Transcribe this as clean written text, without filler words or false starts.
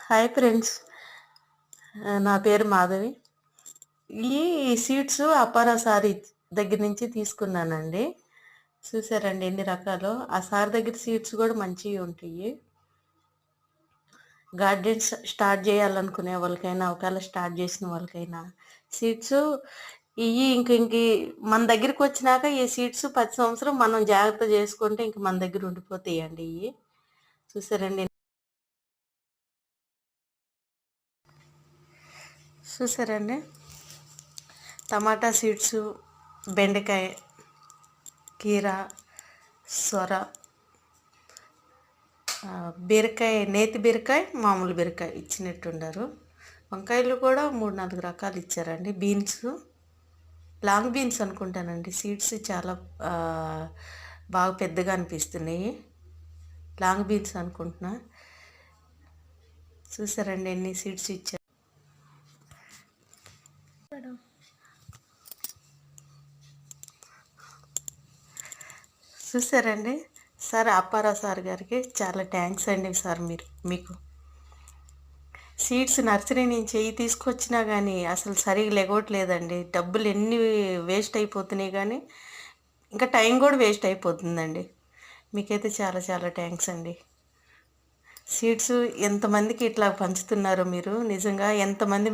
Hi friends. నా పేరు మాధవి. ఈ సీడ్స్ అపార సారీ దగ్గర నుంచి తీసుకున్నానండి. చూసారండి ఎన్ని రకాలు. ఆ సార్ దగ్గర సీడ్స్ కూడా మంచివి ఉంటాయి. గార్డెన్స్ స్టార్ట్ చేయాలనుకునే వాళ్ళకైనా, ఒకవేళ స్టార్ట్ చేసిన వాళ్ళకైనా సీడ్స్ ఇవి ఇంక మన దగ్గరికి వచ్చినాక ఈ సీడ్స్ 10 సంవత్సరం మనం జాగ్రత్త చేసుకుంటే ఇంక మన దగ్గర ఉండిపోతాయండి. ఇవి చూసారండి. చూసారండి టమాటా సీడ్స్, బెండకాయ, కీర, సొర, బీరకాయ, నేతి బీరకాయ, మామూలు బీరకాయ ఇచ్చినట్టున్నారు. వంకాయలు కూడా 3-4 రకాలు ఇచ్చారండి. బీన్స్, లాంగ్ బీన్స్ అనుకుంటానండి. సీడ్స్ చాలా బాగా పెద్దగా అనిపిస్తున్నాయి. లాంగ్ బీన్స్ అనుకుంటున్నా. చూసారండి ఎన్ని సీడ్స్ ఇచ్చారు. చూసారండి. సార్ అప్పారావు సార్ గారికి చాలా థ్యాంక్స్ అండి. సార్ మీకు సీడ్స్ నర్సరీ నుంచి తీసుకొచ్చినా కానీ అసలు సరిగా లెగవట్లేదండి. డబ్బులు ఎన్ని వేస్ట్ అయిపోతున్నాయి, కానీ ఇంకా టైం కూడా వేస్ట్ అయిపోతుందండి. మీకైతే చాలా చాలా థ్యాంక్స్ అండి. సీడ్స్ ఎంతమందికి ఇట్లా పంచుతున్నారో మీరు, నిజంగా ఎంతమంది మీ